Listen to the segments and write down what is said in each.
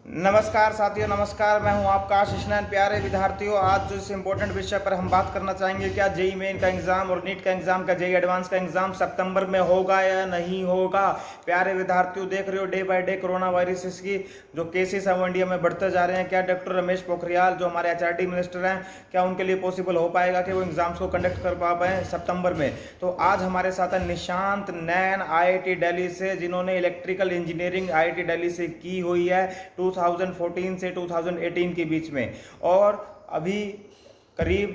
नमस्कार साथियों, नमस्कार। मैं हूं आपका आशीष नैन। प्यारे विद्यार्थियों, आज जो इस इम्पोर्टेंट विषय पर हम बात करना चाहेंगे, क्या जेई मेन का एग्जाम और नीट का एग्जाम का जेई एडवांस का एग्जाम सितंबर में होगा या नहीं होगा। प्यारे विद्यार्थियों, देख रहे हो day by day corona virus की जो केसेस हैं वो इंडिया में बढ़ते जा रहे हैं। क्या डॉक्टर रमेश पोखरियाल जो हमारे एचआरडी मिनिस्टर हैं, क्या उनके लिए पॉसिबल हो पाएगा कि वो एग्जाम्स को कंडक्ट कर पा पाए सितंबर में। तो आज हमारे साथ है निशांत नैन आईआईटी दिल्ली से, जिन्होंने इलेक्ट्रिकल इंजीनियरिंग आईआईटी दिल्ली से की हुई है 2014 से 2018 के बीच में, और अभी करीब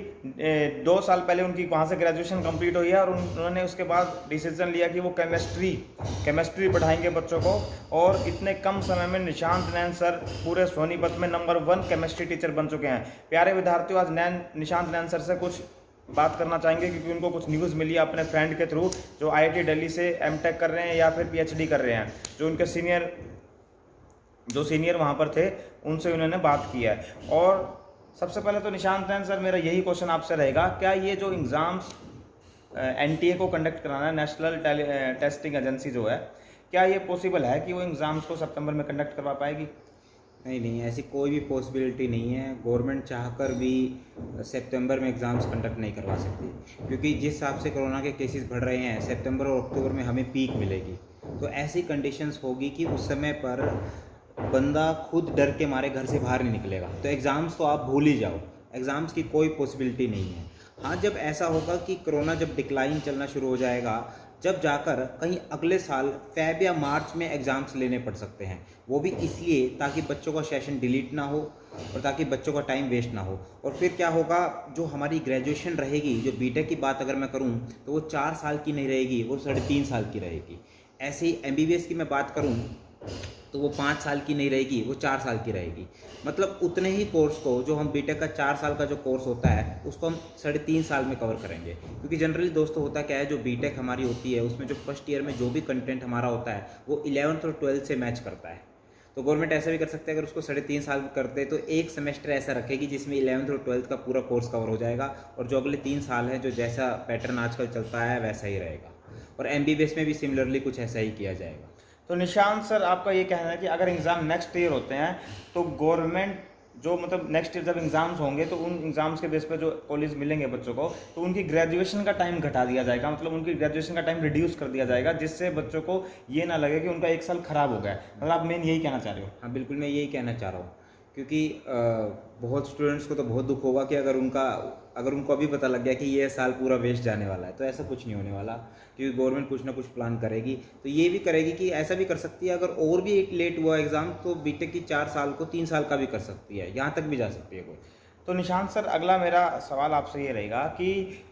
2 साल पहले उनकी वहाँ से ग्रेजुएशन कंप्लीट हुई है। और उन्होंने उसके बाद डिसीजन लिया कि वो केमिस्ट्री पढ़ाएंगे बच्चों को। और इतने कम समय में निशांत नैन सर पूरे सोनीपत में नंबर 1 केमिस्ट्री टीचर बन चुके हैं। प्यारे विद्यार्थियों, आज निशांत नैन सर से कुछ बात करना चाहेंगे, क्योंकि उनको कुछ न्यूज़ मिली है अपने फ्रेंड के थ्रू जो आईआईटी दिल्ली से एमटेक कर रहे हैं या फिर पीएचडी कर रहे हैं। जो उनके सीनियर वहाँ पर थे, उनसे उन्होंने बात किया है। और सबसे पहले तो निशांत नैन सर, मेरा यही क्वेश्चन आपसे रहेगा, क्या ये जो एग्ज़ाम्स एनटीए को कंडक्ट कराना है, नेशनल टेस्टिंग एजेंसी जो है, क्या ये पॉसिबल है कि वो एग्ज़ाम्स को सितंबर में कंडक्ट करवा पाएगी? नहीं, ऐसी कोई भी पॉसिबिलिटी नहीं है। गवर्नमेंट चाहकर भी सितंबर में एग्ज़ाम्स कंडक्ट नहीं करवा सकती, क्योंकि जिस हिसाब से कोरोना के केसेस बढ़ रहे हैं, सितंबर और अक्टूबर में हमें पीक मिलेगी। तो ऐसी कंडीशंस होगी कि उस समय पर बंदा खुद डर के मारे घर से बाहर नहीं निकलेगा। तो एग्ज़ाम्स तो आप भूल ही जाओ, एग्ज़ाम्स की कोई पॉसिबिलिटी नहीं है। हाँ, जब ऐसा होगा कि कोरोना जब डिक्लाइन चलना शुरू हो जाएगा, जब जाकर कहीं अगले साल फ़ेब या मार्च में एग्ज़ाम्स लेने पड़ सकते हैं। वो भी इसलिए ताकि बच्चों का सेशन डिलीट ना हो और ताकि बच्चों का टाइम वेस्ट ना हो। और फिर क्या होगा, जो हमारी ग्रेजुएशन रहेगी, जो बीटेक की बात अगर मैं करूं, तो वो 4 साल की नहीं रहेगी, वो 3.5 साल की रहेगी। ऐसे ही एमबीबीएस की मैं बात करूं तो वो 5 साल की नहीं रहेगी, वो 4 साल की रहेगी। मतलब उतने ही कोर्स को, जो हम बीटेक का 4 साल का जो कोर्स होता है, उसको हम 3.5 साल में कवर करेंगे। क्योंकि जनरली दोस्तों होता क्या है, जो बीटेक हमारी होती है उसमें जो फर्स्ट ईयर में जो भी कंटेंट हमारा होता है वो 11th और 12th से मैच करता है। तो गवर्नमेंट ऐसा भी कर सकते हैं, अगर उसको 3.5 साल करते तो एक सेमेस्टर ऐसा रखेगी जिसमें 11th और 12th का पूरा कोर्स कवर हो जाएगा, और जो अगले 3 साल हैं, जो जैसा पैटर्न आजकल चलता है वैसा ही रहेगा। और एमबीबीएस में भी सिमिलरली कुछ ऐसा ही किया जाएगा। तो निशांत सर, आपका ये कहना है कि अगर एग्ज़ाम नेक्स्ट ईयर होते हैं तो गवर्नमेंट जो मतलब नेक्स्ट ईयर जब एग्ज़ाम्स होंगे तो उन एग्ज़ाम्स के बेस पे जो कॉलेज मिलेंगे बच्चों को, तो उनकी ग्रेजुएशन का टाइम घटा दिया जाएगा, मतलब उनकी ग्रेजुएशन का टाइम रिड्यूस कर दिया जाएगा, जिससे बच्चों को ये ना लगे कि उनका 1 साल ख़राब हो गया है। मतलब आप मेन यही कहना चाह रहे हो? हाँ बिल्कुल, मैं यही कहना चाह रहा हूँ। क्योंकि बहुत स्टूडेंट्स को तो बहुत दुख होगा कि अगर उनको अभी पता लग गया कि ये साल पूरा वेस्ट जाने वाला है। तो ऐसा कुछ नहीं होने वाला, क्योंकि गवर्नमेंट कुछ ना कुछ प्लान करेगी। तो ये भी करेगी कि ऐसा भी कर सकती है, अगर और भी एक लेट हुआ एग्ज़ाम तो बीटेक की 4 साल को 3 साल का भी कर सकती है, यहाँ तक भी जा सकती है कोई। तो निशांत सर, अगला मेरा सवाल आपसे ये रहेगा कि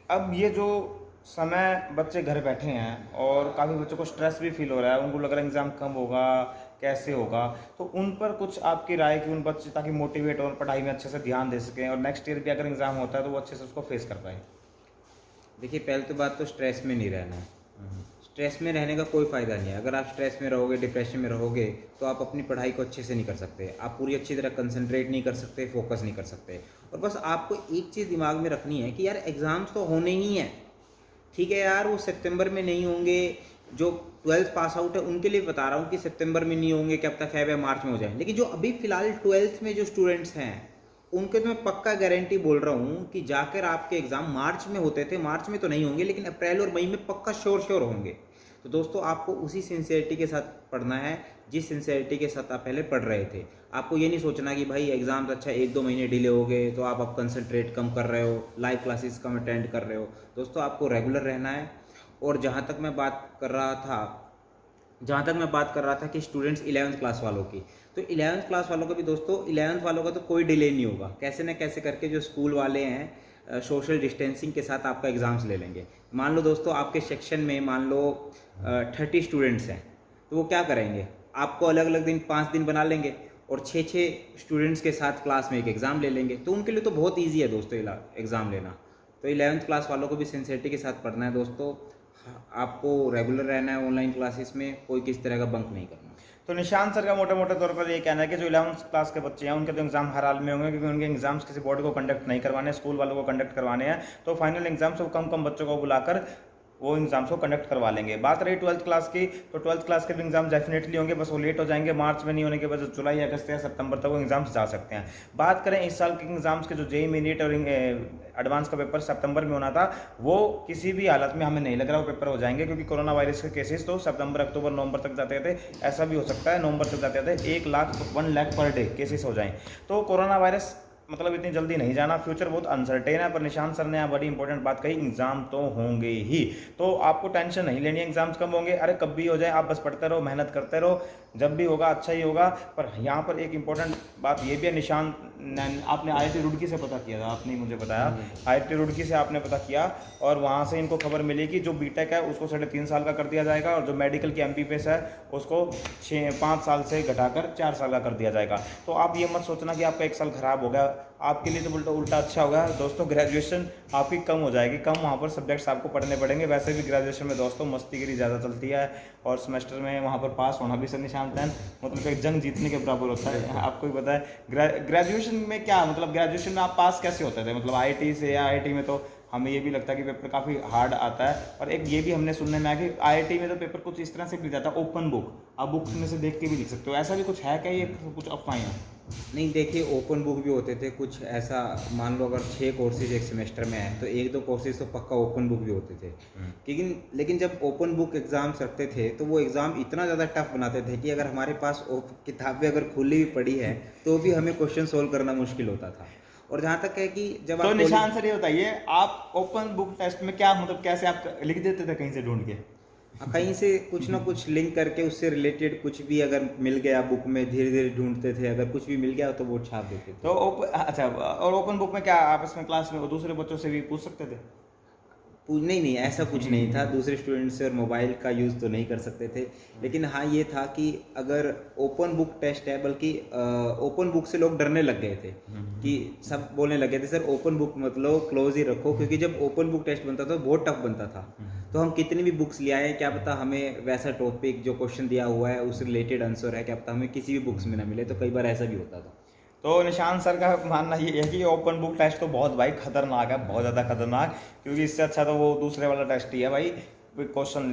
अब ये जो समय बच्चे घर बैठे हैं और काफ़ी बच्चों को स्ट्रेस भी फील हो रहा है, उनको लग रहा है एग्ज़ाम कब होगा, कैसे होगा, तो उन पर कुछ आपकी राय कि उन बच्चे ताकि मोटिवेट और पढ़ाई में अच्छे से ध्यान दे सकें और नेक्स्ट ईयर भी अगर एग्ज़ाम होता है तो वो अच्छे से उसको फेस कर पाए? देखिए, पहले तो बात तो स्ट्रेस में नहीं रहना है। स्ट्रेस में रहने का कोई फ़ायदा नहीं है। अगर आप स्ट्रेस में रहोगे, डिप्रेशन में रहोगे, तो आप अपनी पढ़ाई को अच्छे से नहीं कर सकते, आप पूरी अच्छी तरह कंसंट्रेट नहीं कर सकते, फोकस नहीं कर सकते। और बस आपको एक चीज़ दिमाग में रखनी है कि यार एग्ज़ाम्स तो होने ही हैं। ठीक है यार, वो सितंबर में नहीं होंगे। जो 12th पास आउट है उनके लिए बता रहा हूँ कि सितंबर में नहीं होंगे, क्या पता फ़ेब या मार्च में हो जाए। लेकिन जो अभी फ़िलहाल 12th में जो स्टूडेंट्स हैं, उनके तो मैं पक्का गारंटी बोल रहा हूँ कि जाकर आपके एग्ज़ाम मार्च में होते थे, मार्च में तो नहीं होंगे, लेकिन अप्रैल और मई में पक्का श्योर होंगे। तो दोस्तों, आपको उसी सिंसियरिटी के साथ पढ़ना है जिस सिंसियरिटी के साथ आप पहले पढ़ रहे थे। आपको ये नहीं सोचना कि भाई एग्ज़ाम्स अच्छा 1-2 महीने डिले हो गए तो आप अब कंसंट्रेट कम कर रहे हो, लाइव क्लासेस कम अटेंड कर रहे हो। दोस्तों, आपको रेगुलर रहना है। और जहाँ तक मैं बात कर रहा था कि स्टूडेंट्स 11th क्लास वालों की, तो 11th क्लास वालों का भी दोस्तों, 11th वालों का तो कोई डिले नहीं होगा। कैसे न कैसे करके जो स्कूल वाले हैं सोशल डिस्टेंसिंग के साथ आपका एग्ज़ाम्स ले लेंगे। मान लो दोस्तों, आपके सेक्शन में मान लो 30 स्टूडेंट्स हैं, तो वो क्या करेंगे, आपको अलग अलग दिन 5 दिन बना लेंगे और 6 स्टूडेंट्स के साथ क्लास में एक एग्ज़ाम ले लेंगे। तो उनके लिए तो बहुत ईजी है दोस्तों एग्ज़ाम लेना। तो 11th क्लास वालों को भी सिंसियरिटी के साथ पढ़ना है दोस्तों। आपको रेगुलर रहना है ऑनलाइन क्लासेस में, कोई किस तरह का बंक नहीं करना। तो निशांत सर का मोटे तौर पर ये कहना है कि जो 11th क्लास के बच्चे हैं उनके तो एग्ज़ाम हर हाल में होंगे, क्योंकि उनके एग्ज़ाम्स किसी बोर्ड को कंडक्ट नहीं करवाने, स्कूल वालों को कंडक्ट करवाने हैं। तो फाइनल एग्ज़ाम्स को कम बच्चों को बुलाकर वो एग्ज़ाम्स को कंडक्ट करवा लेंगे। बात रही 12th क्लास की, तो 12th क्लास के भी एग्ज़ाम डेफिनेटली होंगे, बस वो लेट हो जाएंगे, मार्च में नहीं होने के वजह से जुलाई अगस्त या सितंबर तक वो एग्ज़ाम्स जा सकते हैं। बात करें इस साल के एग्ज़ाम्स के, जो जेईई मेन नीट और एडवांस का पेपर सितंबर में होना था, वो किसी भी हालत में हमें नहीं लग रहा वो पेपर हो जाएंगे, क्योंकि कोरोना वायरस के केसेस तो सितंबर अक्टूबर नवंबर तक जाते थे। ऐसा भी हो सकता है नवंबर तक जाते थे 1 लाख पर डे केसेस हो जाएं। तो कोरोना वायरस मतलब इतनी जल्दी नहीं जाना, फ्यूचर बहुत अनसर्टेन है। पर निशांत सर ने यहाँ बड़ी इंपॉर्टेंट बात कही, एग्जाम तो होंगे ही, तो आपको टेंशन नहीं लेनी है एग्जाम्स कब होंगे, अरे कब भी हो जाए, आप बस पढ़ते रहो, मेहनत करते रहो, जब भी होगा अच्छा ही होगा। पर यहाँ पर एक इंपॉर्टेंट बात ये भी है, निशांत आपने IIT रुड़की से पता किया था, आपने मुझे बताया IIT रुड़की से आपने पता किया, और वहाँ से इनको खबर मिली कि जो बीटेक है उसको 3.5 साल का कर दिया जाएगा, और जो मेडिकल की MBBS है उसको 5 साल से घटाकर 4 साल का कर दिया जाएगा। तो आप ये मत सोचना कि आपका 1 साल खराब हो गया, आपके लिए तो उल्टा अच्छा होगा दोस्तों। ग्रेजुएशन आपकी कम हो जाएगी, कम वहाँ पर सब्जेक्ट्स आपको पढ़ने पड़ेंगे। वैसे भी ग्रेजुएशन में दोस्तों मस्तीगिरी ज़्यादा चलती है, और सेमेस्टर में वहाँ पर पास होना भी सर निशांत है, मतलब एक जंग जीतने के बराबर होता है, आपको भी पता है। ग्रेजुएशन में क्या मतलब, ग्रेजुएशन में आप पास कैसे होते थे, मतलब IIT से या IIT में तो हमें ये भी लगता है कि पेपर काफ़ी हार्ड आता है। और एक ये भी हमने सुनने में आया कि IIT में तो पेपर कुछ इस तरह से लिख जाता है, ओपन बुक, आप बुक्स में से देख के भी लिख सकते हो। ऐसा भी कुछ है क्या, ये कुछ अफवाहें हैं? नहीं, देखिए ओपन बुक भी होते थे कुछ, ऐसा मान लो अगर 6 कोर्सेज एक सेमेस्टर में है तो 1-2 कोर्सेज तो पक्का ओपन बुक भी होते थे। लेकिन जब ओपन बुक एग्ज़ाम्स रखते थे तो वो एग्ज़ाम इतना ज़्यादा टफ बनाते थे कि अगर हमारे पास किताबें अगर खुली भी पड़ी है तो भी हमें क्वेश्चन सोल्व करना मुश्किल होता था। और जहाँ तक है कि जब तो निशान सर ये बताइए, आप ओपन बुक टेस्ट में क्या मतलब कैसे आप लिख देते थे कहीं से ढूंढ के? कहीं से कुछ ना कुछ लिंक करके उससे रिलेटेड कुछ भी अगर मिल गया बुक में, धीरे धीरे ढूंढते थे, अगर कुछ भी मिल गया तो वो छाप देते थे। तो अच्छा, और ओपन बुक में क्या आपस में क्लास में दूसरे बच्चों से भी पूछ सकते थे? नहीं, ऐसा कुछ नहीं था, दूसरे स्टूडेंट से और मोबाइल का यूज़ तो नहीं कर सकते थे। लेकिन हाँ ये था कि अगर ओपन बुक टेस्ट है, बल्कि ओपन बुक से लोग डरने लग गए थे कि सब बोलने लगे थे सर ओपन बुक मतलब क्लोज ही रखो, क्योंकि जब ओपन बुक टेस्ट बनता था बहुत टफ बनता था। तो हम कितनी भी बुक्स ले आए, क्या पता हमें वैसा टॉपिक जो क्वेश्चन दिया हुआ है उस रिलेटेड आंसर है, क्या पता हमें किसी भी बुक्स में ना मिले। तो कई बार ऐसा भी होता था। तो निशांत सर का मानना ये है कि ओपन बुक टेस्ट तो बहुत भाई खतरनाक है, बहुत ज़्यादा खतरनाक, क्योंकि इससे अच्छा तो वो दूसरे वाला टेस्ट ही है भाई। क्वेश्चन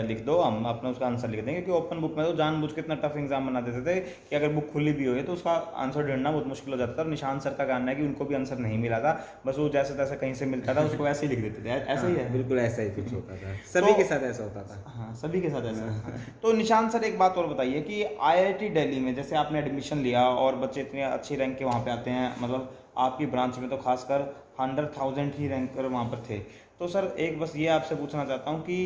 लिख दो, हम अपना उसका आंसर लिख देंगे, क्योंकि ओपन बुक में तो जानबूझ के इतना टफ एग्जाम बना देते थे कि अगर बुक खुली भी हो तो उसका आंसर ढूंढना बहुत मुश्किल हो जाता था। और निशांत सर का कहना है कि उनको भी आंसर नहीं मिला था, बस वो जैसे तैसे कहीं से मिलता था उसको ऐसे ही लिख देते थे। ऐसा ही है, बिल्कुल ऐसा ही कुछ होता था, सभी के साथ ऐसा होता था। हाँ, सभी के साथ ऐसा। तो निशांत सर एक बात और बताइए कि IIT दिल्ली में जैसे आपने एडमिशन लिया और बच्चे इतने अच्छी रैंक के वहाँ पे आते हैं, मतलब आपकी ब्रांच में तो खासकर 100,000 ही रैंकर वहाँ पर थे। तो सर एक बस ये आपसे पूछना चाहता हूँ कि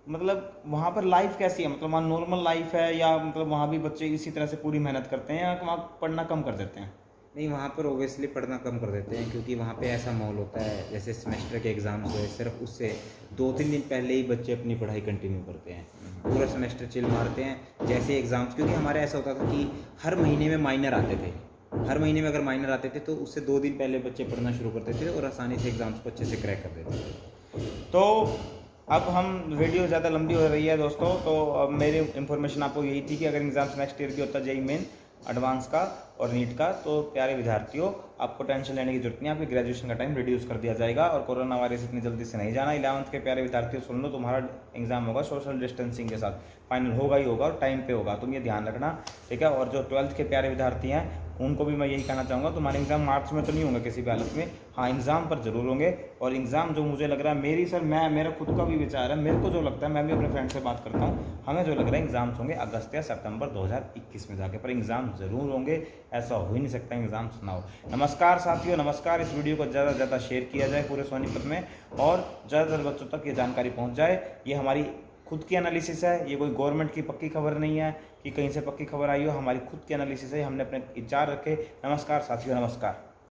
मतलब वहाँ पर लाइफ कैसी है, मतलब वहाँ नॉर्मल लाइफ है या मतलब वहाँ भी बच्चे इसी तरह से पूरी मेहनत करते हैं, या वहाँ पढ़ना कम कर देते हैं? नहीं, वहाँ पर ओबियसली पढ़ना कम कर देते हैं, क्योंकि वहाँ पे ऐसा माहौल होता है जैसे सेमेस्टर के एग्ज़ाम्स हुए, सिर्फ उससे 2-3 दिन पहले ही बच्चे अपनी पढ़ाई कंटिन्यू करते हैं, पूरा सेमेस्टर चिल मारते हैं जैसे एग्ज़ाम्स। क्योंकि हमारे ऐसा होता था कि हर महीने में माइनर आते थे, हर महीने में अगर माइनर आते थे तो उससे 2 दिन पहले बच्चे पढ़ना शुरू करते थे और आसानी से एग्ज़ाम्स को अच्छे से क्रैक कर देते थे। तो अब हम वीडियो ज़्यादा लंबी हो रही है दोस्तों, तो मेरी इन्फॉर्मेशन आपको यही थी कि अगर एग्ज़ाम्स नेक्स्ट ईयर भी होता है जेईई मेन एडवांस का और नीट का, तो प्यारे विद्यार्थियों आपको टेंशन लेने की जरूरत नहीं, आपकी ग्रेजुएशन का टाइम रिड्यूस कर दिया जाएगा और कोरोना वायरस इतनी जल्दी से नहीं जाना। 11th के प्यारे विद्यार्थियों सुन लो, तुम्हारा एग्जाम होगा सोशल डिस्टेंसिंग के साथ, फाइनल होगा ही होगा और टाइम पे होगा, तुम ये ध्यान रखना, ठीक है। और जो 12th के प्यारे विद्यार्थी हैं उनको भी मैं यही कहना चाहूँगा, तुम्हारे एग्ज़ाम मार्च में तो नहीं होंगे किसी भी हालत में, हाँ एग्ज़ाम पर जरूर होंगे। और एग्ज़ाम जो मुझे लग रहा है, मेरा खुद का भी विचार है, मेरे को जो लगता है, मैं भी अपने फ्रेंड से बात करता हूँ, हमें जो लग रहा है एग्ज़ाम्स होंगे अगस्त या सितंबर 2021 में जाके, पर एग्ज़ाम ज़रूर होंगे, ऐसा हो ही नहीं सकता एग्ज़ाम्स ना हो। नमस्कार साथियों, नमस्कार। इस वीडियो को ज़्यादा से ज़्यादा शेयर किया जाए पूरे सोनीपत में और ज़्यादातर बच्चों तक ये जानकारी पहुँच जाए। ये हमारी खुद की एनालिसिस है, ये कोई गवर्नमेंट की पक्की खबर नहीं है कि कहीं से पक्की खबर आई हो, हमारी खुद की एनालिसिस है, हमने अपने विचार रखे। नमस्कार साथियों, नमस्कार।